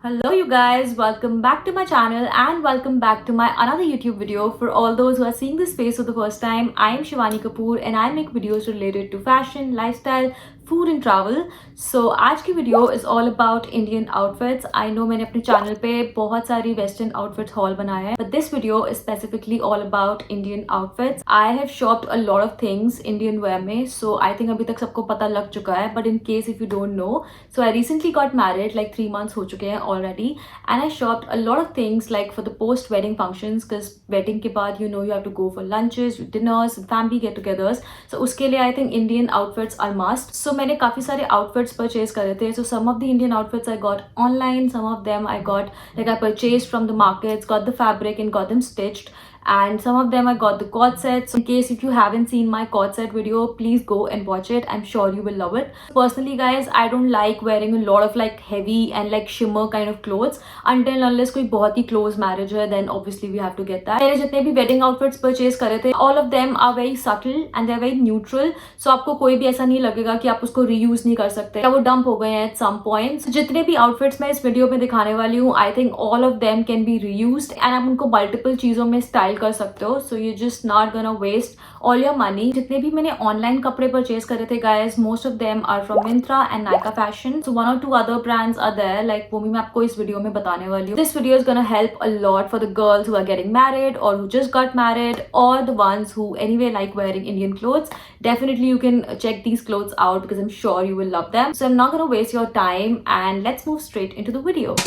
Hello you guys, welcome back to my channel and welcome back to my another YouTube video. For all those who are seeing this face for the first time, I am Shivani Kapoor and I make videos related to fashion, lifestyle, food and travel. So आज की video is all about Indian outfits. I know मैंने अपने channel पे बहुत सारी western outfits hall बनाया है, but this video is specifically all about Indian outfits. I have शॉप्ड a lot of things Indian wear में, सो आई थिंक अभी तक सबको पता लग चुका है, but in case if you don't know, so I recently got married, like 3 months हो चुके हैं already, and I shopped a lot of things like for the post wedding functions, because wedding के बाद you have to go for lunches, dinners, family get togethers. So उसके लिए I think Indian outfits are must. So मैंने काफी सारे outfits purchase करे थे. So some of the Indian outfits I got online, some of them I purchased from the markets, got the fabric and got them stitched, and some of them I got the cord sets. So in case if you haven't seen my cord set video, please go and watch it. I'm sure you will love it. Personally guys, I don't like wearing a lot of like heavy and like shimmer kind of clothes until unless कोई बहुत ही close marriage है, then obviously we have to get that. मैंने जितने भी wedding outfits purchase करे थे, all of them are very subtle and they're very neutral. So आपको कोई भी ऐसा नहीं लगेगा कि आप उसको reuse नहीं कर सकते या वो dump हो गए हैं at some point. So जितने भी outfits मैं इस वीडियो में दिखाने वाली हूँ, I think all of them can be reused and आप उनको multiple चीजों में style कर सकते हो. So you just not gonna waste all your money. जितने भी मैंने ऑनलाइन कपड़े परचेज करे थे guys, most of them are from Myntra and Nykaa fashion. So 1 or 2 other brands are there, like वो भी मैं आपको इस वीडियो में बताने वाली हूँ. This video is gonna help a lot for the girls who are getting married और हु जस्ट गॉट मैरिड और the ones who anyway like wearing Indian clothes. Definitely you can check these clothes out because I'm sure you will love them. So I'm not going to waste your time and let's move straight into the video.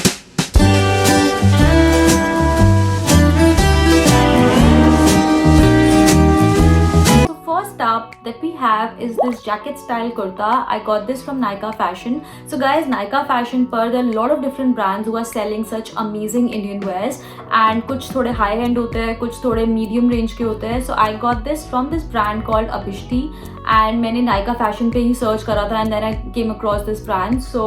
First up that we have is this jacket style kurta. I got this from Nykaa Fashion. So guys, Nykaa Fashion पर there are a lot of different brands who are selling such amazing Indian wears, and कुछ थोड़े high end होते हैं, कुछ थोड़े medium range के होते हैं. So I got this from this brand called Abishti, and मैंने Nykaa Fashion पे ही search करा था and then I came across this brand. So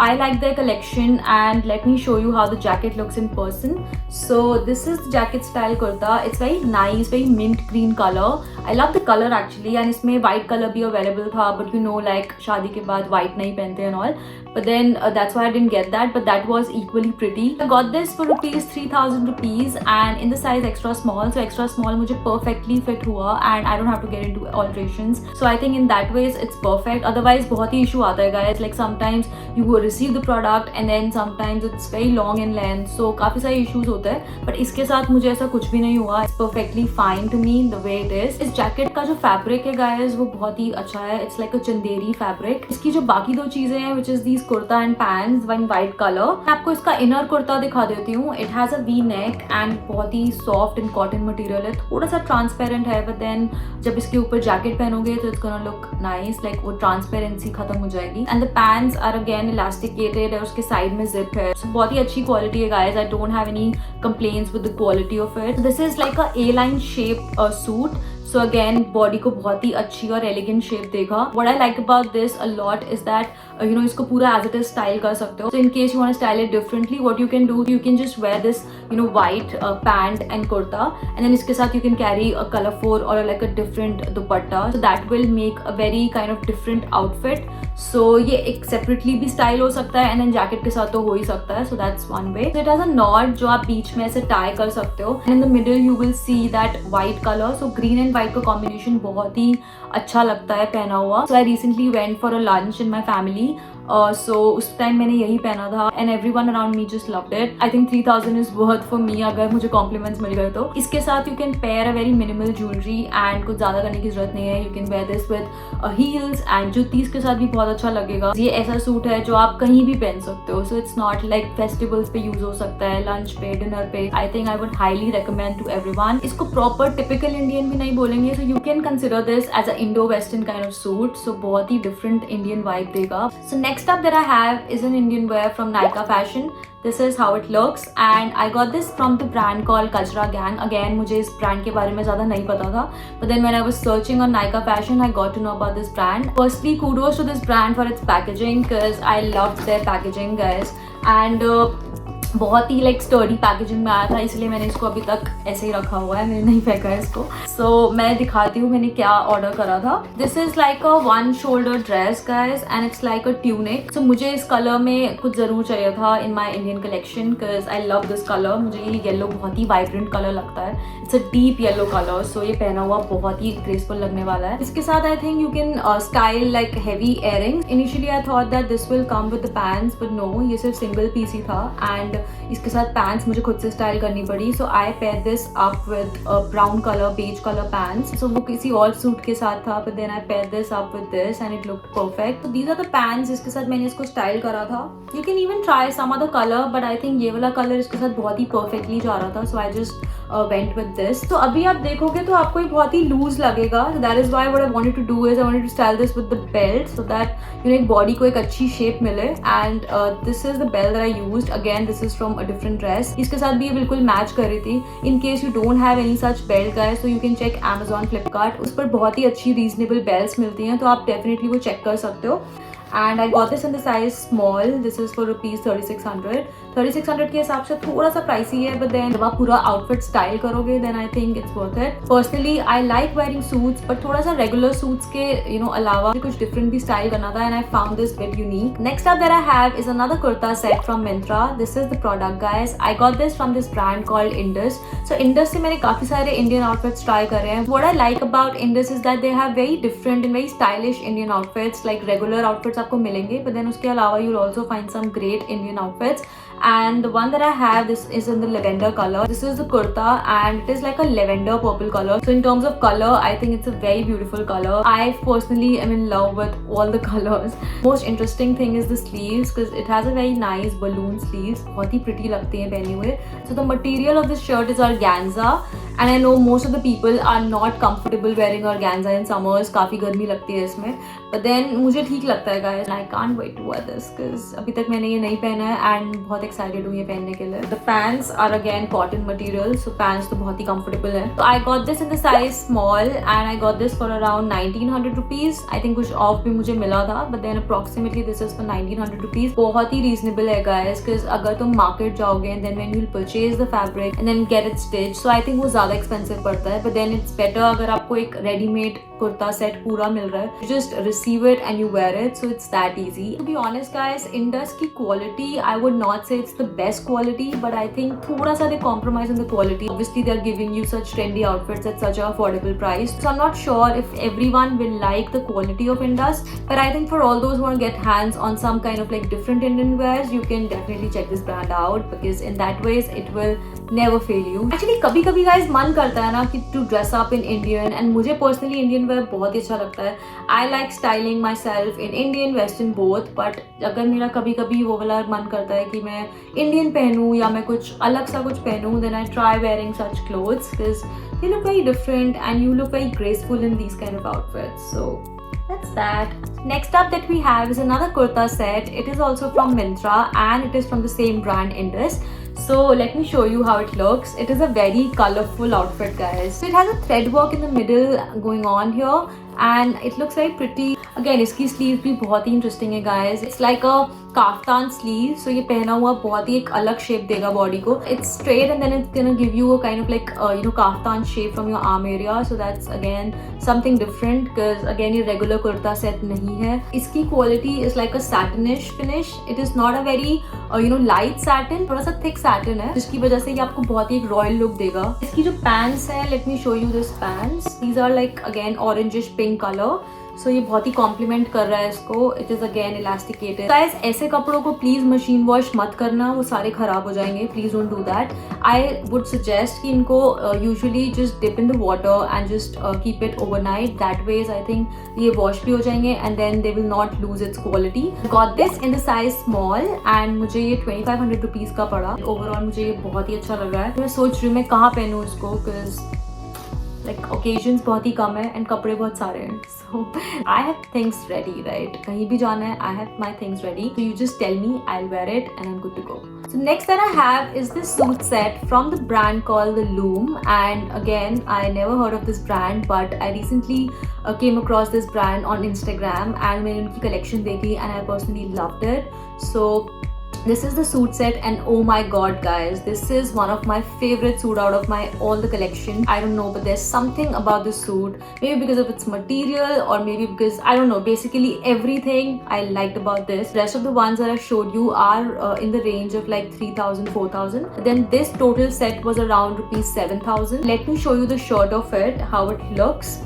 I like their collection and let me show you how the jacket looks in person. So this is the jacket style kurta. It's very nice, very mint green color. I love the color actually, and इसमें white color भी available था, but you know like शादी के बाद white नहीं पहनते and all. But then that's why I didn't get that, but that was equally pretty. I got this for rupees 3,000 rupees and in the size extra small. So extra small मुझे perfectly fit हुआ and I don't have to get into alterations. So I think in that ways it's perfect. Otherwise बहुत ही issue आता है guys. Like sometimes you go receive the product and then sometimes it's very long in length. So काफी सारे issues होते हैं. But इसके साथ मुझे ऐसा कुछ भी नहीं हुआ. It's perfectly fine to me the way it is. इस jacket का जो fabric है guys वो बहुत ही अच्छा है. It's like a Chanderi fabric. इसकी जो बाकी दो चीजें हैं which is these kurta and pants in white color. मैं आपको इसका inner kurta दिखा देती हूँ. It has a V neck and बहुत ही soft and cotton material है. थोड़ा सा transparent है, but then जब इसके ऊपर jacket पहनोगे तो it's gonna look nice. Like वो transparency खत्म हो जाएगी. And the pants are again elasticated और उसके side में zip है. So बहुत ही अच्छी quality है guys. I don't have any complaints with the quality of it. This is like a A-line shape suit. So again, body को बहुत ही अच्छी और elegant shape देगा. What I like about this a lot is that इसको पूरा as it is style कर सकते हो. So in case you want to style it differently, what you can do, you can just wear this white pant and kurta, and then इसके साथ you can carry a colorful or like a different dupatta. So that will make a very kind of different outfit. So ये एक separately भी style हो सकता है and then jacket के साथ तो हो ही सकता है. So that's one way. So it has a knot जो आप बीच में ऐसे tie कर सकते हो. And in the middle you will see that white color. So green and white का combination बहुत ही अच्छा लगता है पहना हुआ. So I recently went for a lunch in my family. So उस टाइम मैंने यही पहना था and everyone around me just loved it. I think 3,000 is worth for me अगर मुझे compliments मिल गए तो. इसके साथ you can pair a very minimal jewelry and कुछ ज़्यादा करने की जरूरत नहीं है. You can wear this with heels and जुत्ती इसके साथ भी बहुत अच्छा लगेगा. ये ऐसा सूट है जो आप कहीं भी पहन सकते हो. So it's not like festivals पे use हो सकता है, lunch पे, dinner पे. I think I would highly recommend to everyone. इसको proper typical Indian भी नहीं बोलेंगे. So you can consider this as a Indo-Western kind of suit. So बहुत ही different Indian vibe देगा. So next up that I have is an Indian wear from Nykaa Fashion. This is how it looks and I got this from the brand called Kajra Gang. Again मुझे इस brand के बारे में ज़्यादा नहीं पता था, but then when I was searching on Nykaa Fashion, I got to know about this brand. Firstly, kudos to this brand for its packaging because I loved their packaging guys. And बहुत ही like sturdy packaging में आया था, इसलिए मैंने इसको अभी तक ऐसे ही रखा हुआ है, मैंने नहीं फेंका है इसको। सो मैं दिखाती हूँ मैंने क्या ऑर्डर करा था। This is like a one shoulder dress guys and it's like a tunic. So मुझे इस कलर में कुछ जरूर चाहिए था in my Indian collection because I love this colour. मुझे ये येलो बहुत ही वाइब्रेंट कलर लगता है, it's a deep yellow colour. So ये पहना हुआ बहुत ही ग्रेसफुल लगने वाला है। इसके साथ I think you can style like heavy earrings. Initially I thought that this will come with the pants but no, ये सिर्फ सिंगल पीस ही था एंड इसके साथ पैंट्स मुझे खुद से स्टाइल करनी पड़ी। So I pair this up with brown colour beige colour pants. So वो किसी और सूट के साथ था but then I pair this up with this and it looked perfect. तो दीज आर द पैंट्स जिसके साथ मैंने इसको स्टाइल करा था। You can even try some other colour but I think ये वाला कलर इसके साथ बहुत ही परफेक्टली जा रहा था। So I just went with this. तो अभी आप देखोगे तो आपको ये बहुत ही लूज लगेगा। That is why what I wanted to do is I wanted to style this with the belt so that you know एक बॉडी को एक अच्छी शेप मिले। And this is the belt that I used. Again this is from a different dress. इसके साथ भी ये बिल्कुल मैच कर रही थी। In case you don't have any such belt guys, तो you can check Amazon, Flipkart, उस पर बहुत ही अच्छी रीजनेबल बेल्ट्स मिलती हैं, तो आप डेफिनेटली वो चेक कर सकते हो। And I got this in the size small. This is for rupees 3600। 3600 के हिसाब से थोड़ा सा प्राइसी है बट देन जब आप पूरा आउटफिट स्टाइल करोगे then I think it's worth it. Personally I like wearing suits but थोड़ा सा रेगुलर सूट्स के अलावा कुछ डिफरेंट भी स्टाइल करना था and I found this bit unique. Next up that I have is another kurta set from Myntra. This is the product guys. I got this from this brand called Indus. So Indus से मैंने काफी सारे Indian outfits try करे हैं। What I like about Indus is that they have very different and very stylish Indian outfits. Like regular outfits आपको मिलेंगे but then उसके अलावा you will also find some great Indian outfits. And the one that I have, this is in the lavender color. This is the kurta and it is like a lavender purple color. So in terms of color, I think it's a very beautiful color. I personally am in love with all the colors. Most interesting thing is the sleeves because it has a very nice balloon sleeves. बहुत ही pretty लगती हैं पहने हुए. So the material of this shirt is organza. And I know most of the people are not comfortable wearing organza in summers. काफी गर्मी लगती है इसमें. But then मुझे ठीक लगता है guys. I can't wait to wear this because अभी तक मैंने ये नहीं पहना है and बहुत excited हूँ ये पहनने के लिए. The pants are again cotton material. So pants तो बहुत ही comfortable है. So I got this in the size small and I got this for around 1900 rupees. I think कुछ off भी मुझे मिला था. But then approximately this is for 1900 rupees. बहुत ही reasonable है guys. Because अगर तुम market जाओगे and then when you purchase the fabric and then get it stitched. So I think वो ज़्यादा expensive पड़ता है. But then it's better अगर आपको एक ready-made कुर्ता सेट पूरा मिल रहा है. You just receive it and you wear it. So it's that easy. To be honest guys, Indus की quality I would not say it's the best quality, but I think थोड़ा सा they compromise in the quality. Obviously they are giving you such trendy outfits at such an affordable price. So I'm not sure if everyone will like the quality of Indus, but I think for all those who want to get hands on some kind of like different Indian wears, you can definitely check this brand out because in that ways it will never fail you. Actually कभी कभी guys मन करता है ना कि to dress up in Indian, and मुझे personally Indian wear बहुत ही अच्छा लगता है. I like styling myself in Indian, Western both, but अगर मेरा कभी कभी वो वाला मन करता है कि मैं Indian पहनूं या मैं कुछ अलग सा कुछ पहनूं, then I try wearing such clothes because they look very different and you look very graceful in these kind of outfits. So that's that. Next up that we have is another kurta set. It is also from Myntra and it is from the same brand Indus. So let me show you how it looks. It is a very colorful outfit guys. So it has a thread work in the middle going on here and it looks very pretty. Again इसकी sleeves भी बहुत ही interesting है guys. It's like a kaftan sleeve. So ये पहना हुआ बहुत ही एक अलग shape देगा body को. It's straight and then it's gonna give you a kind of like kaftan shape from your arm area. So that's again something different because again ये regular kurta set नहीं है. इसकी quality is like a satinish finish. It is not a very light satin. थोड़ा सा thick satin है जिसकी वजह से ये आपको बहुत ही एक royal look देगा. इसकी जो pants है, let me show you this pants. These are like again orangish pink color. So ये बहुत ही कॉम्प्लीमेंट कर रहा है इसको. It is again elasticated. Guys ऐसे कपड़ों को प्लीज मशीन वॉश मत करना, वो सारे खराब हो जाएंगे. Please don't do that. I would suggest कि इनको usually just dip in the water and just keep it overnight. That way I think ये वॉश भी हो जाएंगे and then they will not lose its quality. Got this in the size small and मुझे ये 2500 rupees का पड़ा. Overall मुझे ये बहुत ही अच्छा लग रहा है. मैं सोच रही हूँ मैं कहाँ पहनूँ इसको बिकॉज like occasions बहुत ही कम है and कपड़े बहुत सारे हैं. So I have things ready, right? कहीं भी जाना है, I have my things ready. So you just tell me, I'll wear it and I'm good to go. So next that I have is this suit set from the brand called the Loom. And again, I never heard of this brand, but I recently came across this brand on Instagram and मैंने उनकी collection देखी and I personally loved it. So This is the suit set, and oh my god guys, this is one of my favorite suit out of my all the collection. I don't know, but there's something about this suit, maybe because of its material or maybe because I don't know, basically everything I liked about this. The rest of the ones that I showed you are in the range of like 3,000 4,000. Then this total set was around rupees 7,000. Let me show you the shirt of it, how it looks.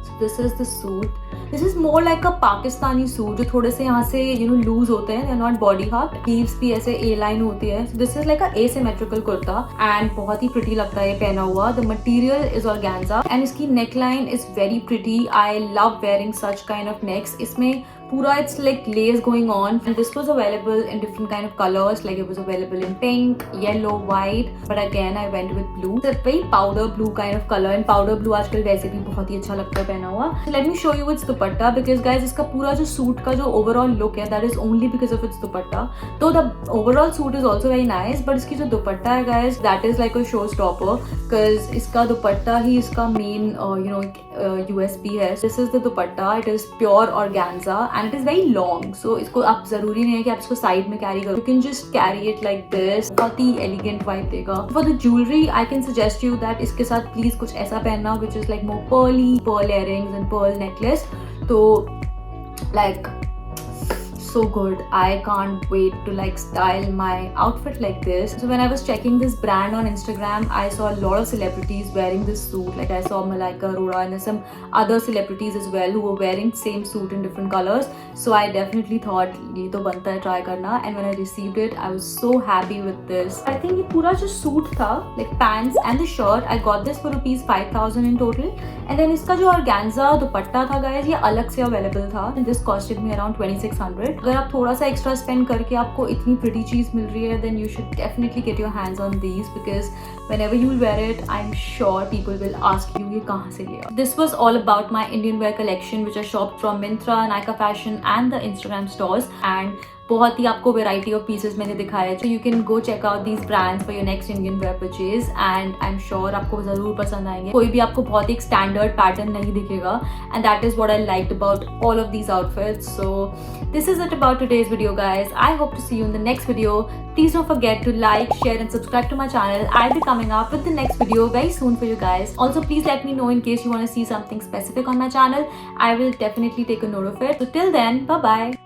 So this is the suit. This is more like a Pakistani suit जो थोड़े से यहाँ से loose होते हैं, they're not body hug. Sleeves भी ऐसे A line होती है. So this is like a asymmetrical kurta and बहुत ही pretty लगता है ये पहना हुआ. The material is organza and इसकी neckline is very pretty. I love wearing such kind of necks. इसमें पूरा it's like lace going on, and this was available in different kind of colors, like it was available in pink, yellow, white, but again I went with blue. It's a very powder blue kind of color, and powder blue आजकल वैसे भी बहुत ही अच्छा लगता है पहना हुआ. So let me show you its dupatta, because guys इसका पूरा जो सूट का जो overall look है, that is only because of its दुपट्टा. तो the overall suit is also very nice, but इसकी जो दुपट्टा है guys, that is like a showstopper, because इसका दुपट्टा ही इसका main USP है. This is the dupatta. It is pure organza and it is very long, so इसको आप जरूरी नहीं है कि आप इसको साइड में कैरी करो. You can just carry it like this. बहुत ही elegant vibe देगा. For the jewelry, I can suggest you that इसके साथ please कुछ ऐसा पहनना which is like more pearly, pearl earrings and pearl necklace. तो like so good. I can't wait to like style my outfit like this. So when I was checking this brand on Instagram, I saw a lot of celebrities wearing this suit. Like I saw Malaika Arora and some other celebrities as well who were wearing same suit in different colors. So I definitely thought ye to banta hai try karna, and when I received it, I was so happy with this. I think ये पूरा जो suit था, like pants and the shirt, I got this for rupees 5,000 in total. And then इसका जो organza दुपट्टा था guys, ये अलग से available था. And this costed me around 2,600. अगर आप थोड़ा सा एक्स्ट्रा स्पेंड करके आपको इतनी प्रिटी चीज मिल रही है, then you should definitely get your hands on these, because whenever you wear it, I'm sure people will ask you ये कहाँ से लिया. This was all about my Indian wear collection which I shopped from Myntra, Nykaa Fashion and the Instagram stores, and बहुत ही आपको variety of pieces मैंने दिखाया है. So you can go check out these brands for your next Indian wear purchase, and I am sure आपको जरूर पसंद आएंगे. कोई भी आपको बहुत एक स्टैंडर्ड पैटर्न नहीं दिखेगा, and that is what I liked about all of these outfits. So this is it about today's video guys. I hope to see you in the next video. Please don't forget to like, share and subscribe to my channel. I'll be coming up with the next video very soon for you guys. Also please let me know in case you want to see something specific on my channel. I will definitely take a note of it. So till then, bye bye.